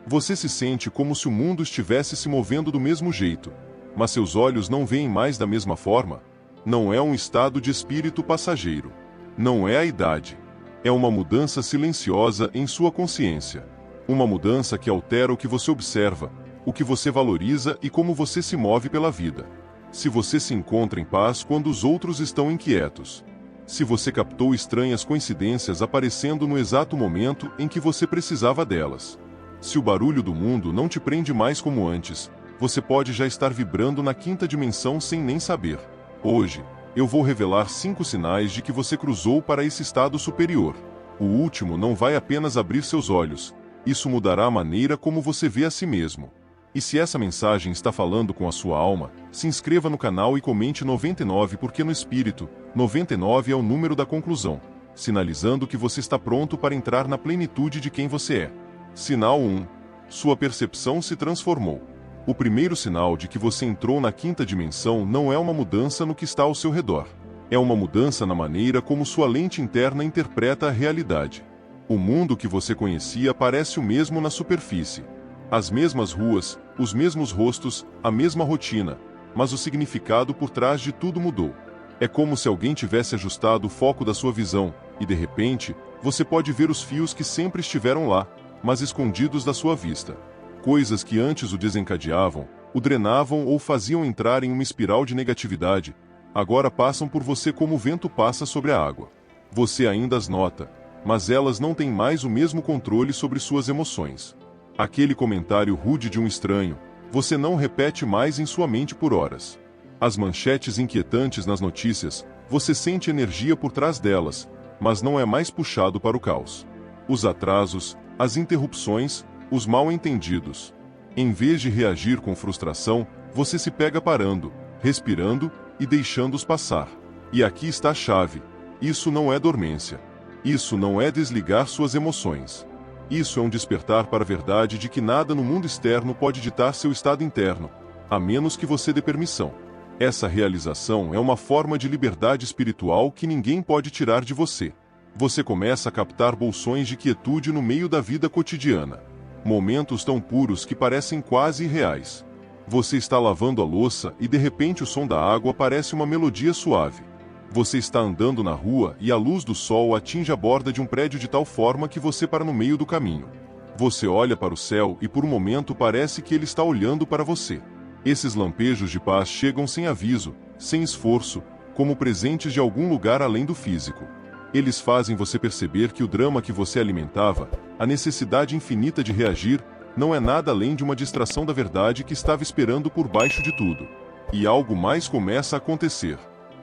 Você se sente como se o mundo estivesse se movendo do mesmo jeito, mas seus olhos não veem mais da mesma forma. Não é um estado de espírito passageiro. Não é a idade. É uma mudança silenciosa em sua consciência. Uma mudança que altera o que você observa, o que você valoriza e como você se move pela vida. Se você se encontra em paz quando os outros estão inquietos. Se você captou estranhas coincidências aparecendo no exato momento em que você precisava delas. Se o barulho do mundo não te prende mais como antes, você pode já estar vibrando na quinta dimensão sem nem saber. Hoje, eu vou revelar 5 sinais de que você cruzou para esse estado superior. O último não vai apenas abrir seus olhos, isso mudará a maneira como você vê a si mesmo. E se essa mensagem está falando com a sua alma, se inscreva no canal e comente 99 porque no espírito, 99 é o número da conclusão, sinalizando que você está pronto para entrar na plenitude de quem você é. Sinal 1. Sua percepção se transformou. O primeiro sinal de que você entrou na quinta dimensão não é uma mudança no que está ao seu redor. É uma mudança na maneira como sua lente interna interpreta a realidade. O mundo que você conhecia parece o mesmo na superfície. As mesmas ruas, os mesmos rostos, a mesma rotina, mas o significado por trás de tudo mudou. É como se alguém tivesse ajustado o foco da sua visão, e de repente, você pode ver os fios que sempre estiveram lá, mas escondidos da sua vista. Coisas que antes o desencadeavam, o drenavam ou faziam entrar em uma espiral de negatividade, agora passam por você como o vento passa sobre a água. Você ainda as nota, mas elas não têm mais o mesmo controle sobre suas emoções. Aquele comentário rude de um estranho, você não repete mais em sua mente por horas. As manchetes inquietantes nas notícias, você sente energia por trás delas, mas não é mais puxado para o caos. Os atrasos, as interrupções, os mal-entendidos. Em vez de reagir com frustração, você se pega parando, respirando e deixando-os passar. E aqui está a chave. Isso não é dormência. Isso não é desligar suas emoções. Isso é um despertar para a verdade de que nada no mundo externo pode ditar seu estado interno, a menos que você dê permissão. Essa realização é uma forma de liberdade espiritual que ninguém pode tirar de você. Você começa a captar bolsões de quietude no meio da vida cotidiana. Momentos tão puros que parecem quase irreais. Você está lavando a louça e de repente o som da água parece uma melodia suave. Você está andando na rua e a luz do sol atinge a borda de um prédio de tal forma que você para no meio do caminho. Você olha para o céu e por um momento parece que ele está olhando para você. Esses lampejos de paz chegam sem aviso, sem esforço, como presentes de algum lugar além do físico. Eles fazem você perceber que o drama que você alimentava, a necessidade infinita de reagir, não é nada além de uma distração da verdade que estava esperando por baixo de tudo. E algo mais começa a acontecer.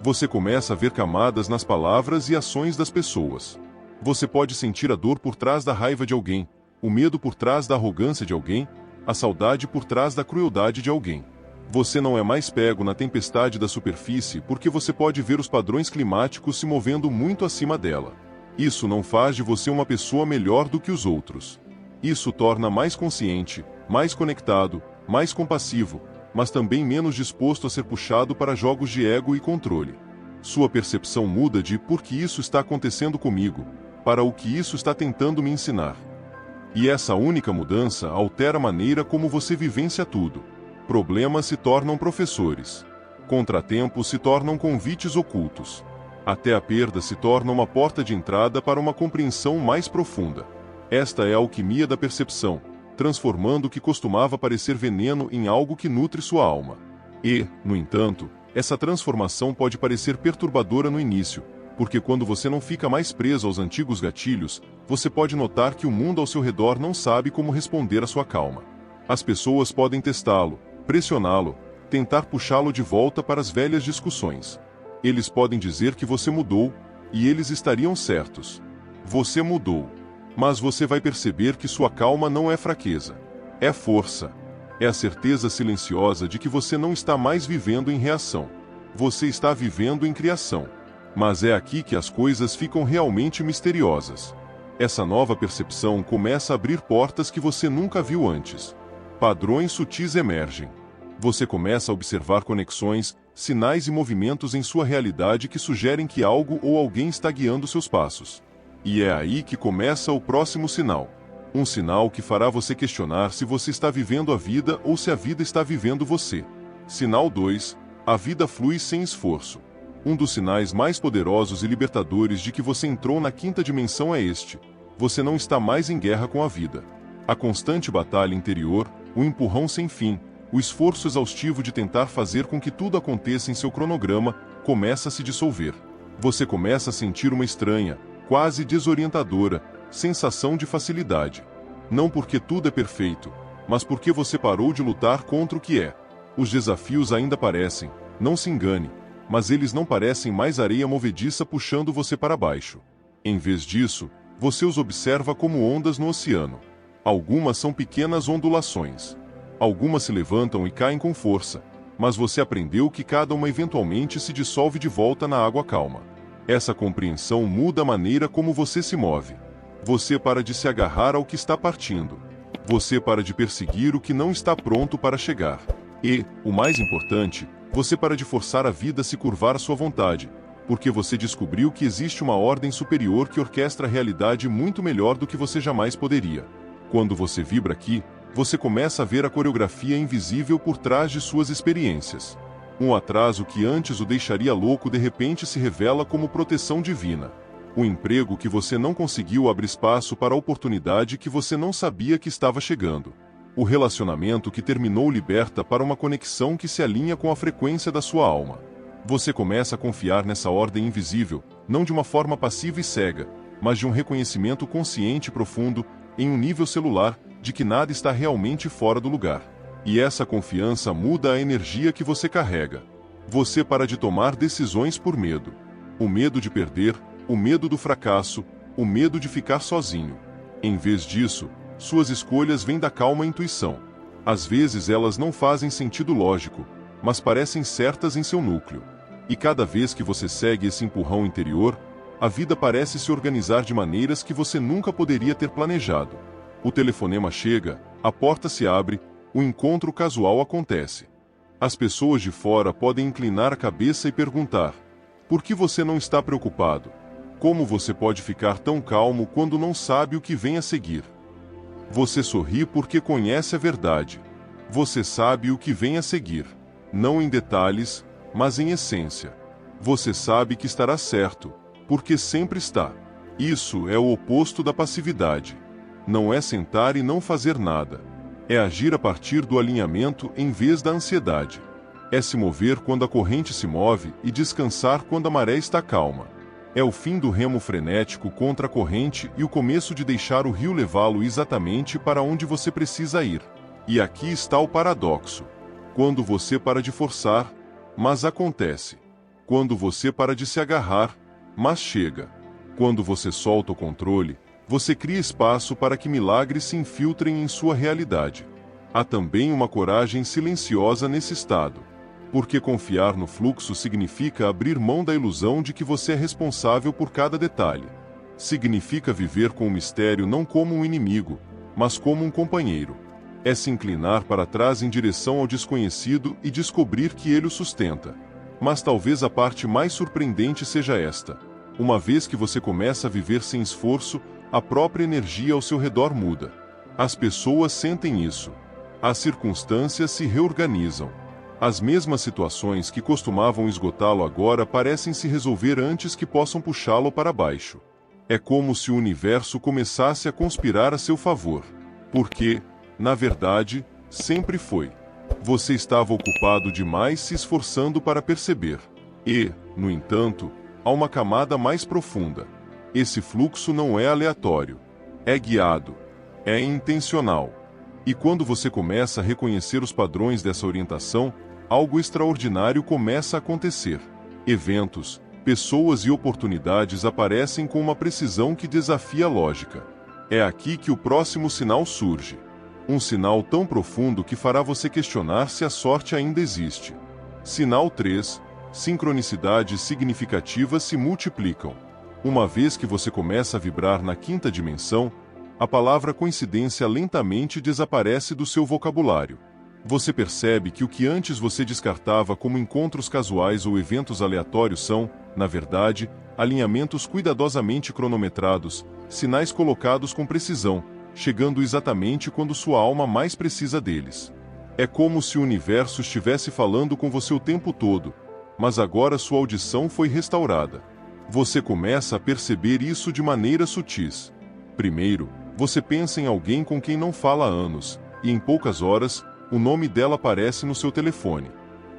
Você começa a ver camadas nas palavras e ações das pessoas. Você pode sentir a dor por trás da raiva de alguém, o medo por trás da arrogância de alguém, a saudade por trás da crueldade de alguém. Você não é mais pego na tempestade da superfície porque você pode ver os padrões climáticos se movendo muito acima dela. Isso não faz de você uma pessoa melhor do que os outros. Isso o torna mais consciente, mais conectado, mais compassivo, mas também menos disposto a ser puxado para jogos de ego e controle. Sua percepção muda de por que isso está acontecendo comigo, para o que isso está tentando me ensinar. E essa única mudança altera a maneira como você vivencia tudo. Problemas se tornam professores. Contratempos se tornam convites ocultos. Até a perda se torna uma porta de entrada para uma compreensão mais profunda. Esta é a alquimia da percepção, transformando o que costumava parecer veneno em algo que nutre sua alma. E, no entanto, essa transformação pode parecer perturbadora no início, porque quando você não fica mais preso aos antigos gatilhos, você pode notar que o mundo ao seu redor não sabe como responder à sua calma. As pessoas podem testá-lo, pressioná-lo, tentar puxá-lo de volta para as velhas discussões. Eles podem dizer que você mudou, e eles estariam certos. Você mudou. Mas você vai perceber que sua calma não é fraqueza. É força. É a certeza silenciosa de que você não está mais vivendo em reação. Você está vivendo em criação. Mas é aqui que as coisas ficam realmente misteriosas. Essa nova percepção começa a abrir portas que você nunca viu antes. Padrões sutis emergem. Você começa a observar conexões, sinais e movimentos em sua realidade que sugerem que algo ou alguém está guiando seus passos. E é aí que começa o próximo sinal. Um sinal que fará você questionar se você está vivendo a vida ou se a vida está vivendo você. Sinal 2. A vida flui sem esforço. Um dos sinais mais poderosos e libertadores de que você entrou na quinta dimensão é este: você não está mais em guerra com a vida. A constante batalha interior, o empurrão sem fim, o esforço exaustivo de tentar fazer com que tudo aconteça em seu cronograma, começa a se dissolver. Você começa a sentir uma estranha, quase desorientadora, sensação de facilidade. Não porque tudo é perfeito, mas porque você parou de lutar contra o que é. Os desafios ainda parecem, não se engane, mas eles não parecem mais areia movediça puxando você para baixo. Em vez disso, você os observa como ondas no oceano. Algumas são pequenas ondulações. Algumas se levantam e caem com força, mas você aprendeu que cada uma eventualmente se dissolve de volta na água calma. Essa compreensão muda a maneira como você se move. Você para de se agarrar ao que está partindo. Você para de perseguir o que não está pronto para chegar. E, o mais importante, você para de forçar a vida a se curvar à sua vontade, porque você descobriu que existe uma ordem superior que orquestra a realidade muito melhor do que você jamais poderia. Quando você vibra aqui, você começa a ver a coreografia invisível por trás de suas experiências. Um atraso que antes o deixaria louco de repente se revela como proteção divina. O emprego que você não conseguiu abre espaço para a oportunidade que você não sabia que estava chegando. O relacionamento que terminou liberta para uma conexão que se alinha com a frequência da sua alma. Você começa a confiar nessa ordem invisível, não de uma forma passiva e cega, mas de um reconhecimento consciente e profundo, em um nível celular, de que nada está realmente fora do lugar. E essa confiança muda a energia que você carrega. Você para de tomar decisões por medo. O medo de perder, o medo do fracasso, o medo de ficar sozinho. Em vez disso, suas escolhas vêm da calma intuição. Às vezes elas não fazem sentido lógico, mas parecem certas em seu núcleo. E cada vez que você segue esse empurrão interior, a vida parece se organizar de maneiras que você nunca poderia ter planejado. O telefonema chega, a porta se abre, o encontro casual acontece. As pessoas de fora podem inclinar a cabeça e perguntar: por que você não está preocupado? Como você pode ficar tão calmo quando não sabe o que vem a seguir? Você sorri porque conhece a verdade. Você sabe o que vem a seguir. Não em detalhes, mas em essência. Você sabe que estará certo, porque sempre está. Isso é o oposto da passividade. Não é sentar e não fazer nada. É agir a partir do alinhamento em vez da ansiedade. É se mover quando a corrente se move e descansar quando a maré está calma. É o fim do remo frenético contra a corrente e o começo de deixar o rio levá-lo exatamente para onde você precisa ir. E aqui está o paradoxo. Quando você para de forçar, mas acontece. Quando você para de se agarrar, mas chega. Quando você solta o controle, você cria espaço para que milagres se infiltrem em sua realidade. Há também uma coragem silenciosa nesse estado. Porque confiar no fluxo significa abrir mão da ilusão de que você é responsável por cada detalhe. Significa viver com o mistério não como um inimigo, mas como um companheiro. É se inclinar para trás em direção ao desconhecido e descobrir que ele o sustenta. Mas talvez a parte mais surpreendente seja esta: uma vez que você começa a viver sem esforço, a própria energia ao seu redor muda. As pessoas sentem isso. As circunstâncias se reorganizam. As mesmas situações que costumavam esgotá-lo agora parecem se resolver antes que possam puxá-lo para baixo. É como se o universo começasse a conspirar a seu favor. Porque, na verdade, sempre foi. Você estava ocupado demais se esforçando para perceber. E, no entanto, há uma camada mais profunda. Esse fluxo não é aleatório. É guiado. É intencional. E quando você começa a reconhecer os padrões dessa orientação, algo extraordinário começa a acontecer. Eventos, pessoas e oportunidades aparecem com uma precisão que desafia a lógica. É aqui que o próximo sinal surge. Um sinal tão profundo que fará você questionar se a sorte ainda existe. Sinal 3. Sincronicidades significativas se multiplicam. Uma vez que você começa a vibrar na quinta dimensão, a palavra coincidência lentamente desaparece do seu vocabulário. Você percebe que o que antes você descartava como encontros casuais ou eventos aleatórios são, na verdade, alinhamentos cuidadosamente cronometrados, sinais colocados com precisão, chegando exatamente quando sua alma mais precisa deles. É como se o universo estivesse falando com você o tempo todo, mas agora sua audição foi restaurada. Você começa a perceber isso de maneira sutis. Primeiro, você pensa em alguém com quem não fala há anos, e em poucas horas, o nome dela aparece no seu telefone.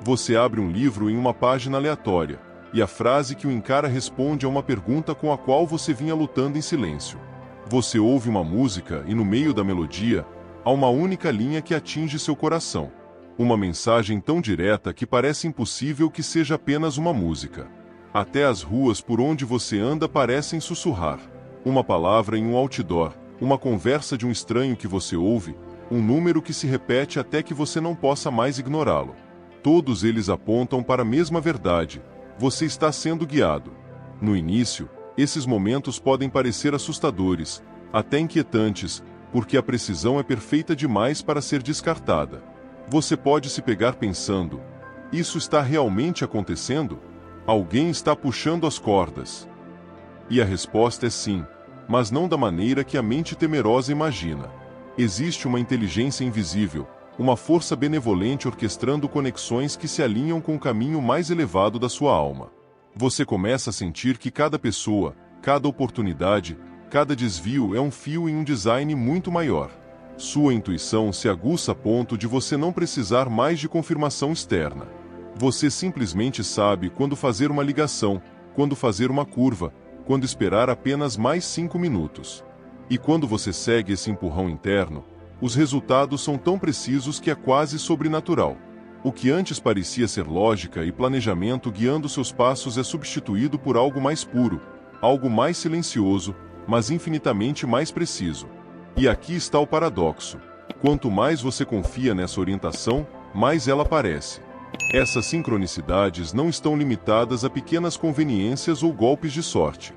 Você abre um livro em uma página aleatória, e a frase que o encara responde a uma pergunta com a qual você vinha lutando em silêncio. Você ouve uma música e no meio da melodia, há uma única linha que atinge seu coração. Uma mensagem tão direta que parece impossível que seja apenas uma música. Até as ruas por onde você anda parecem sussurrar. Uma palavra em um outdoor, uma conversa de um estranho que você ouve, um número que se repete até que você não possa mais ignorá-lo. Todos eles apontam para a mesma verdade: você está sendo guiado. No início, esses momentos podem parecer assustadores, até inquietantes, porque a precisão é perfeita demais para ser descartada. Você pode se pegar pensando: isso está realmente acontecendo? Alguém está puxando as cordas? E a resposta é sim, mas não da maneira que a mente temerosa imagina. Existe uma inteligência invisível, uma força benevolente orquestrando conexões que se alinham com o caminho mais elevado da sua alma. Você começa a sentir que cada pessoa, cada oportunidade, cada desvio é um fio em um design muito maior. Sua intuição se aguça a ponto de você não precisar mais de confirmação externa. Você simplesmente sabe quando fazer uma ligação, quando fazer uma curva, quando esperar apenas mais 5 minutos. E quando você segue esse empurrão interno, os resultados são tão precisos que é quase sobrenatural. O que antes parecia ser lógica e planejamento guiando seus passos é substituído por algo mais puro, algo mais silencioso, mas infinitamente mais preciso. E aqui está o paradoxo. Quanto mais você confia nessa orientação, mais ela aparece. Essas sincronicidades não estão limitadas a pequenas conveniências ou golpes de sorte.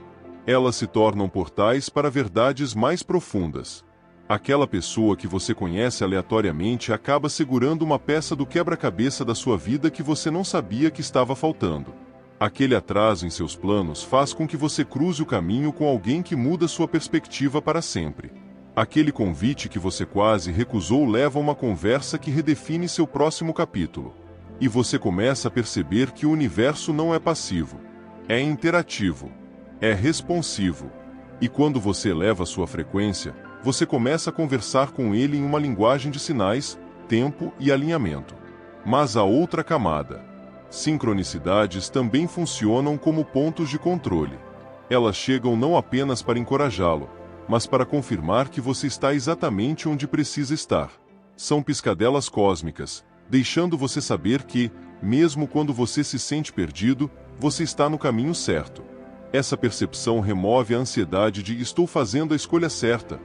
Elas se tornam portais para verdades mais profundas. Aquela pessoa que você conhece aleatoriamente acaba segurando uma peça do quebra-cabeça da sua vida que você não sabia que estava faltando. Aquele atraso em seus planos faz com que você cruze o caminho com alguém que muda sua perspectiva para sempre. Aquele convite que você quase recusou leva a uma conversa que redefine seu próximo capítulo. E você começa a perceber que o universo não é passivo. É interativo. É responsivo. E quando você eleva sua frequência, você começa a conversar com ele em uma linguagem de sinais, tempo e alinhamento. Mas há outra camada. Sincronicidades também funcionam como pontos de controle. Elas chegam não apenas para encorajá-lo, mas para confirmar que você está exatamente onde precisa estar. São piscadelas cósmicas, deixando você saber que, mesmo quando você se sente perdido, você está no caminho certo. Essa percepção remove a ansiedade de estou fazendo a escolha certa,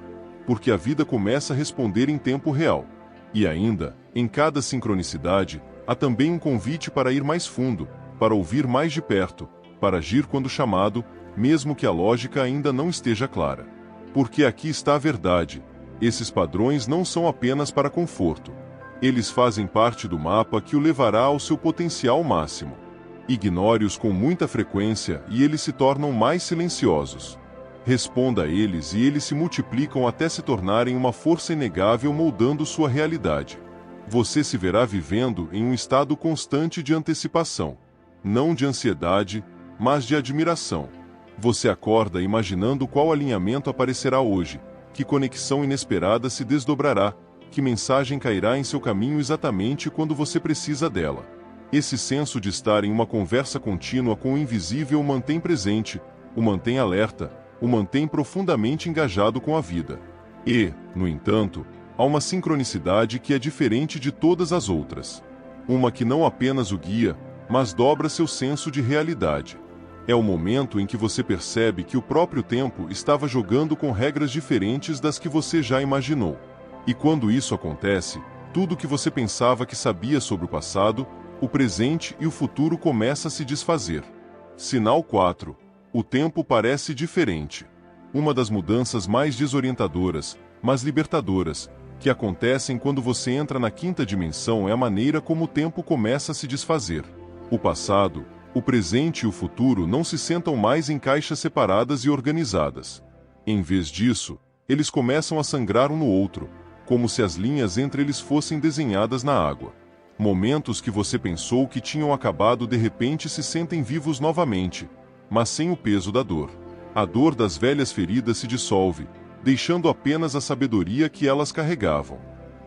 porque a vida começa a responder em tempo real. E ainda, em cada sincronicidade, há também um convite para ir mais fundo, para ouvir mais de perto, para agir quando chamado, mesmo que a lógica ainda não esteja clara. Porque aqui está a verdade: esses padrões não são apenas para conforto. Eles fazem parte do mapa que o levará ao seu potencial máximo. Ignore-os com muita frequência e eles se tornam mais silenciosos. Responda a eles e eles se multiplicam até se tornarem uma força inegável moldando sua realidade. Você se verá vivendo em um estado constante de antecipação. Não de ansiedade, mas de admiração. Você acorda imaginando qual alinhamento aparecerá hoje, que conexão inesperada se desdobrará, que mensagem cairá em seu caminho exatamente quando você precisa dela. Esse senso de estar em uma conversa contínua com o invisível o mantém presente, o mantém alerta, o mantém profundamente engajado com a vida. E, no entanto, há uma sincronicidade que é diferente de todas as outras. Uma que não apenas o guia, mas dobra seu senso de realidade. É o momento em que você percebe que o próprio tempo estava jogando com regras diferentes das que você já imaginou. E quando isso acontece, tudo que você pensava que sabia sobre o passado, o presente e o futuro começa a se desfazer. Sinal 4. O tempo parece diferente. Uma das mudanças mais desorientadoras, mas libertadoras, que acontecem quando você entra na quinta dimensão é a maneira como o tempo começa a se desfazer. O passado, o presente e o futuro não se sentam mais em caixas separadas e organizadas. Em vez disso, eles começam a sangrar um no outro, como se as linhas entre eles fossem desenhadas na água. Momentos que você pensou que tinham acabado de repente se sentem vivos novamente, mas sem o peso da dor. A dor das velhas feridas se dissolve, deixando apenas a sabedoria que elas carregavam.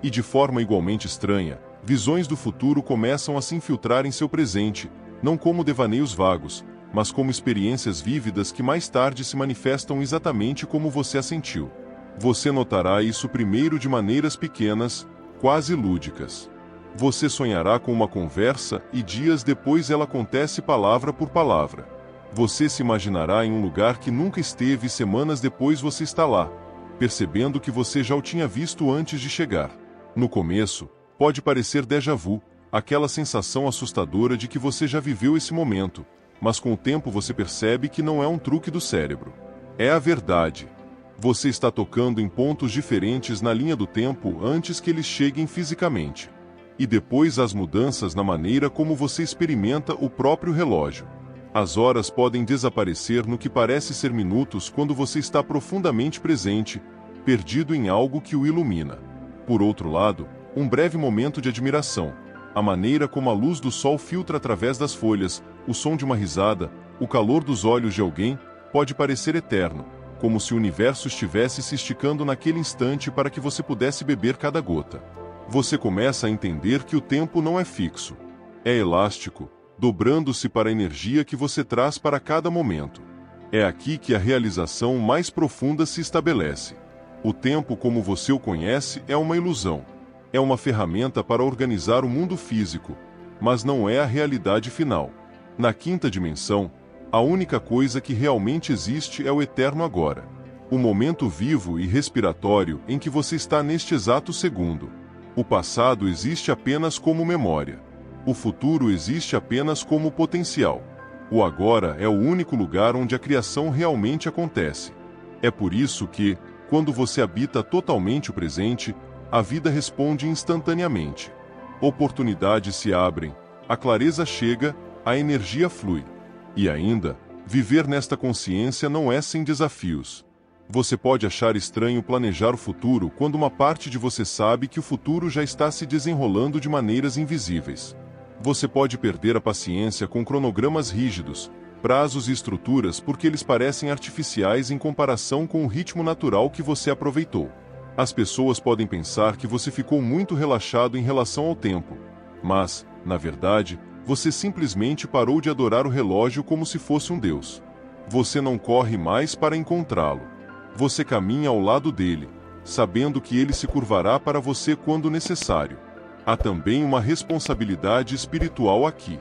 E de forma igualmente estranha, visões do futuro começam a se infiltrar em seu presente, não como devaneios vagos, mas como experiências vívidas que mais tarde se manifestam exatamente como você as sentiu. Você notará isso primeiro de maneiras pequenas, quase lúdicas. Você sonhará com uma conversa e dias depois ela acontece palavra por palavra. Você se imaginará em um lugar que nunca esteve e semanas depois você está lá, percebendo que você já o tinha visto antes de chegar. No começo, pode parecer déjà vu, aquela sensação assustadora de que você já viveu esse momento, mas com o tempo você percebe que não é um truque do cérebro. É a verdade. Você está tocando em pontos diferentes na linha do tempo antes que eles cheguem fisicamente. E depois as mudanças na maneira como você experimenta o próprio relógio. As horas podem desaparecer no que parece ser minutos quando você está profundamente presente, perdido em algo que o ilumina. Por outro lado, um breve momento de admiração. A maneira como a luz do sol filtra através das folhas, o som de uma risada, o calor dos olhos de alguém, pode parecer eterno, como se o universo estivesse se esticando naquele instante para que você pudesse beber cada gota. Você começa a entender que o tempo não é fixo. É elástico, dobrando-se para a energia que você traz para cada momento. É aqui que a realização mais profunda se estabelece. O tempo como você o conhece é uma ilusão. É uma ferramenta para organizar o mundo físico, mas não é a realidade final. Na quinta dimensão, a única coisa que realmente existe é o eterno agora. O momento vivo e respiratório em que você está neste exato segundo. O passado existe apenas como memória. O futuro existe apenas como potencial. O agora é o único lugar onde a criação realmente acontece. É por isso que, quando você habita totalmente o presente, a vida responde instantaneamente. Oportunidades se abrem, a clareza chega, a energia flui. E ainda, viver nesta consciência não é sem desafios. Você pode achar estranho planejar o futuro quando uma parte de você sabe que o futuro já está se desenrolando de maneiras invisíveis. Você pode perder a paciência com cronogramas rígidos, prazos e estruturas porque eles parecem artificiais em comparação com o ritmo natural que você aproveitou. As pessoas podem pensar que você ficou muito relaxado em relação ao tempo, mas, na verdade, você simplesmente parou de adorar o relógio como se fosse um deus. Você não corre mais para encontrá-lo. Você caminha ao lado dele, sabendo que ele se curvará para você quando necessário. Há também uma responsabilidade espiritual aqui,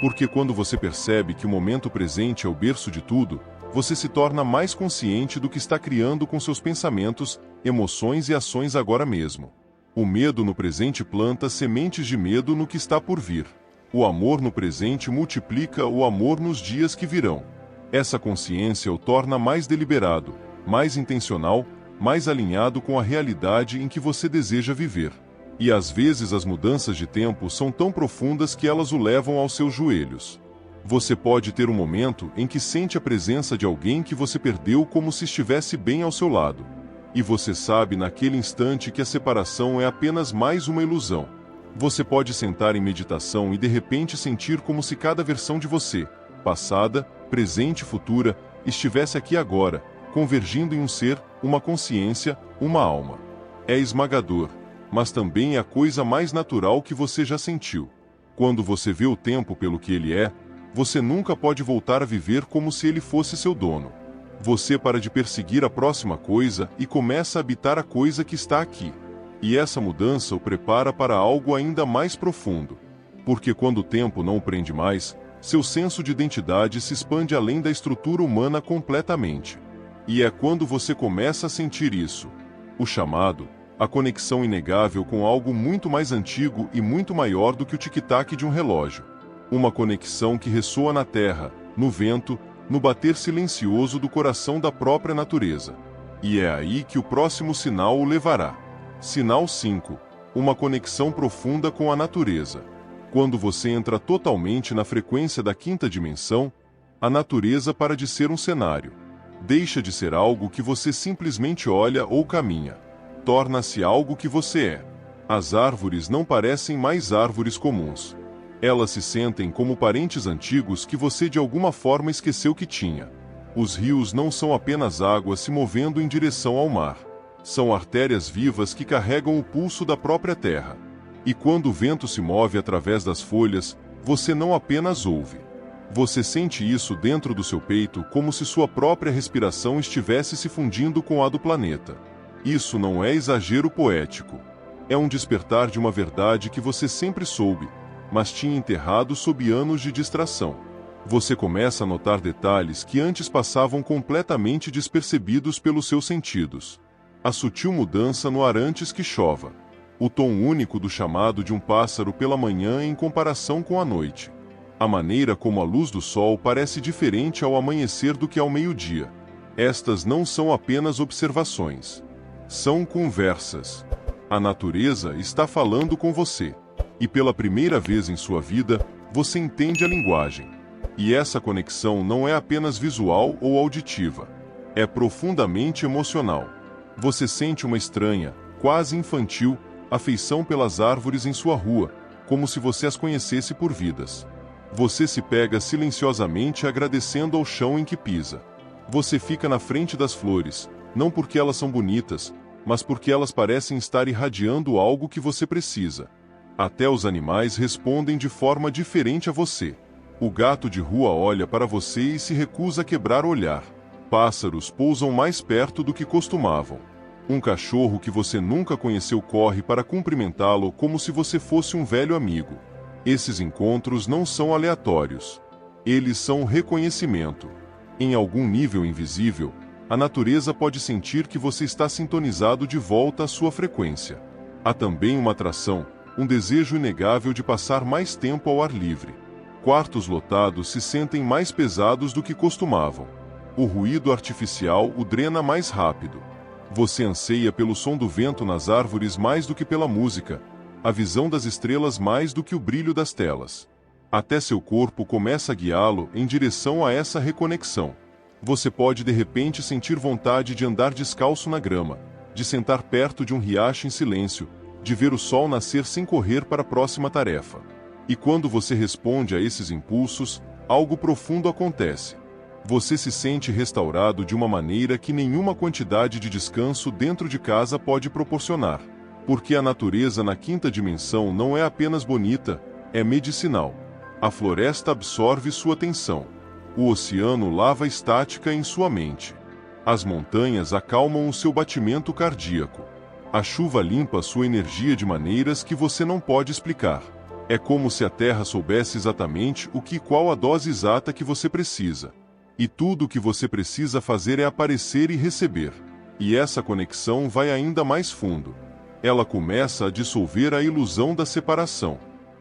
porque quando você percebe que o momento presente é o berço de tudo, você se torna mais consciente do que está criando com seus pensamentos, emoções e ações agora mesmo. O medo no presente planta sementes de medo no que está por vir. O amor no presente multiplica o amor nos dias que virão. Essa consciência o torna mais deliberado, mais intencional, mais alinhado com a realidade em que você deseja viver. E às vezes as mudanças de tempo são tão profundas que elas o levam aos seus joelhos. Você pode ter um momento em que sente a presença de alguém que você perdeu como se estivesse bem ao seu lado. E você sabe naquele instante que a separação é apenas mais uma ilusão. Você pode sentar em meditação e de repente sentir como se cada versão de você, passada, presente e futura, estivesse aqui agora, convergindo em um ser, uma consciência, uma alma. É esmagador, mas também é a coisa mais natural que você já sentiu. Quando você vê o tempo pelo que ele é, você nunca pode voltar a viver como se ele fosse seu dono. Você para de perseguir a próxima coisa e começa a habitar a coisa que está aqui. E essa mudança o prepara para algo ainda mais profundo. Porque quando o tempo não o prende mais, seu senso de identidade se expande além da estrutura humana completamente. E é quando você começa a sentir isso, o chamado, a conexão inegável com algo muito mais antigo e muito maior do que o tic-tac de um relógio. Uma conexão que ressoa na terra, no vento, no bater silencioso do coração da própria natureza. E é aí que o próximo sinal o levará. Sinal 5. Uma conexão profunda com a natureza. Quando você entra totalmente na frequência da quinta dimensão, a natureza para de ser um cenário. Deixa de ser algo que você simplesmente olha ou caminha. Torna-se algo que você é. As árvores não parecem mais árvores comuns. Elas se sentem como parentes antigos que você de alguma forma esqueceu que tinha. Os rios não são apenas água se movendo em direção ao mar. São artérias vivas que carregam o pulso da própria terra. E quando o vento se move através das folhas, você não apenas ouve. Você sente isso dentro do seu peito como se sua própria respiração estivesse se fundindo com a do planeta. Isso não é exagero poético. É um despertar de uma verdade que você sempre soube, mas tinha enterrado sob anos de distração. Você começa a notar detalhes que antes passavam completamente despercebidos pelos seus sentidos. A sutil mudança no ar antes que chova. O tom único do chamado de um pássaro pela manhã em comparação com a noite. A maneira como a luz do sol parece diferente ao amanhecer do que ao meio-dia. Estas não são apenas observações. São conversas. A natureza está falando com você. E pela primeira vez em sua vida, você entende a linguagem. E essa conexão não é apenas visual ou auditiva. É profundamente emocional. Você sente uma estranha, quase infantil, afeição pelas árvores em sua rua, como se você as conhecesse por vidas. Você se pega silenciosamente agradecendo ao chão em que pisa. Você fica na frente das flores, não porque elas são bonitas, mas porque elas parecem estar irradiando algo que você precisa. Até os animais respondem de forma diferente a você. O gato de rua olha para você e se recusa a quebrar o olhar. Pássaros pousam mais perto do que costumavam. Um cachorro que você nunca conheceu corre para cumprimentá-lo como se você fosse um velho amigo. Esses encontros não são aleatórios. Eles são reconhecimento. Em algum nível invisível, a natureza pode sentir que você está sintonizado de volta à sua frequência. Há também uma atração, um desejo inegável de passar mais tempo ao ar livre. Quartos lotados se sentem mais pesados do que costumavam. O ruído artificial o drena mais rápido. Você anseia pelo som do vento nas árvores mais do que pela música, a visão das estrelas mais do que o brilho das telas. Até seu corpo começa a guiá-lo em direção a essa reconexão. Você pode de repente sentir vontade de andar descalço na grama, de sentar perto de um riacho em silêncio, de ver o sol nascer sem correr para a próxima tarefa. E quando você responde a esses impulsos, algo profundo acontece. Você se sente restaurado de uma maneira que nenhuma quantidade de descanso dentro de casa pode proporcionar. Porque a natureza na quinta dimensão não é apenas bonita, é medicinal. A floresta absorve sua atenção. O oceano lava a estática em sua mente. As montanhas acalmam o seu batimento cardíaco. A chuva limpa sua energia de maneiras que você não pode explicar. É como se a terra soubesse exatamente o que e qual a dose exata que você precisa. E tudo o que você precisa fazer é aparecer e receber. E essa conexão vai ainda mais fundo. Ela começa a dissolver a ilusão da separação.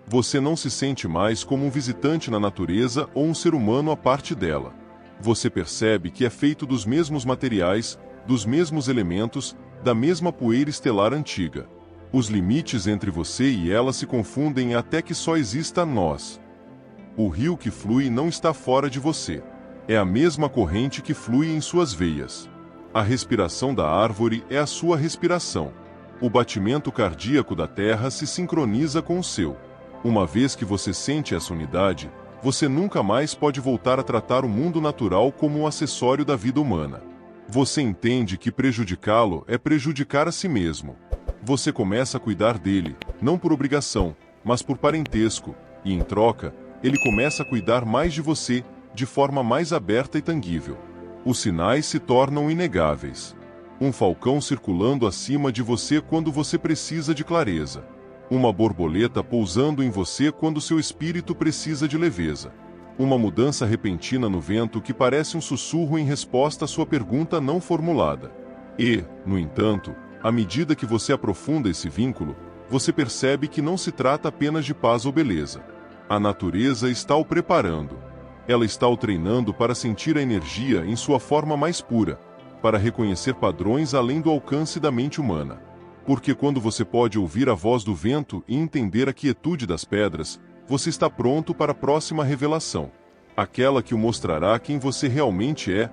Você não se sente mais como um visitante na natureza ou um ser humano à parte dela. Você percebe que é feito dos mesmos materiais, dos mesmos elementos, da mesma poeira estelar antiga. Os limites entre você e ela se confundem até que só exista nós. O rio que flui não está fora de você. É a mesma corrente que flui em suas veias. A respiração da árvore é a sua respiração. O batimento cardíaco da terra se sincroniza com o seu. Uma vez que você sente essa unidade, você nunca mais pode voltar a tratar o mundo natural como um acessório da vida humana. Você entende que prejudicá-lo é prejudicar a si mesmo. Você começa a cuidar dele, não por obrigação, mas por parentesco, e em troca, ele começa a cuidar mais de você, de forma mais aberta e tangível. Os sinais se tornam inegáveis. Um falcão circulando acima de você quando você precisa de clareza. Uma borboleta pousando em você quando seu espírito precisa de leveza. Uma mudança repentina no vento que parece um sussurro em resposta à sua pergunta não formulada. E, no entanto, à medida que você aprofunda esse vínculo, você percebe que não se trata apenas de paz ou beleza. A natureza está o preparando. Ela está o treinando para sentir a energia em sua forma mais pura, para reconhecer padrões além do alcance da mente humana. Porque quando você pode ouvir a voz do vento e entender a quietude das pedras, você está pronto para a próxima revelação. Aquela que o mostrará quem você realmente é.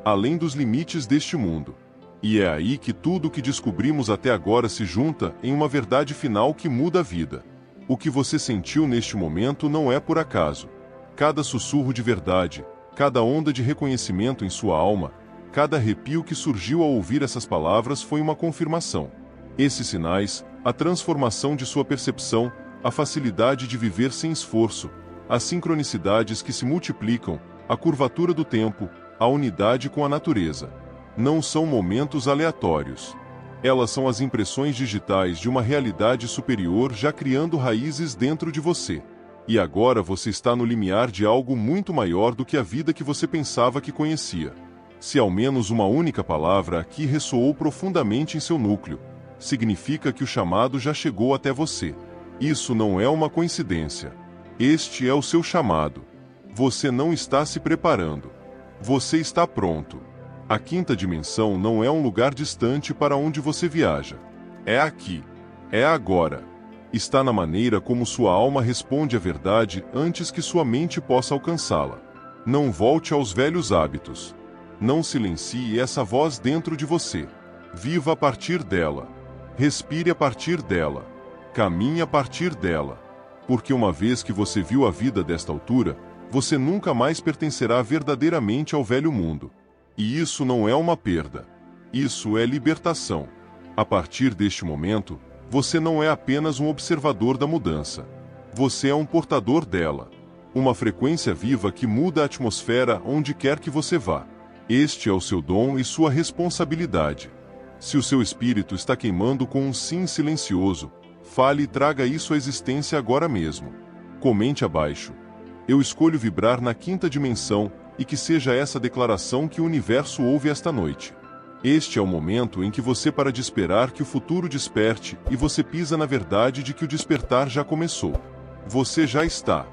além dos limites deste mundo. E é aí que tudo o que descobrimos até agora se junta em uma verdade final que muda a vida. O que você sentiu neste momento não é por acaso. Cada sussurro de verdade, cada onda de reconhecimento em sua alma, cada arrepio que surgiu ao ouvir essas palavras foi uma confirmação. Esses sinais, a transformação de sua percepção, a facilidade de viver sem esforço, as sincronicidades que se multiplicam, a curvatura do tempo, a unidade com a natureza. Não são momentos aleatórios. Elas são as impressões digitais de uma realidade superior já criando raízes dentro de você. E agora você está no limiar de algo muito maior do que a vida que você pensava que conhecia. Se ao menos uma única palavra aqui ressoou profundamente em seu núcleo, significa que o chamado já chegou até você. Isso não é uma coincidência. Este é o seu chamado. Você não está se preparando. Você está pronto. A quinta dimensão não é um lugar distante para onde você viaja. É aqui. É agora. Está na maneira como sua alma responde à verdade antes que sua mente possa alcançá-la. Não volte aos velhos hábitos. Não silencie essa voz dentro de você. Viva a partir dela. Respire a partir dela. Caminhe a partir dela. Porque uma vez que você viu a vida desta altura, você nunca mais pertencerá verdadeiramente ao velho mundo. E isso não é uma perda. Isso é libertação. A partir deste momento, você não é apenas um observador da mudança. Você é um portador dela. Uma frequência viva que muda a atmosfera onde quer que você vá. Este é o seu dom e sua responsabilidade. Se o seu espírito está queimando com um sim silencioso, fale e traga isso à existência agora mesmo. Comente abaixo. Eu escolho vibrar na quinta dimensão, e que seja essa declaração que o universo ouve esta noite. Este é o momento em que você para de esperar que o futuro desperte e você pisa na verdade de que o despertar já começou. Você já está.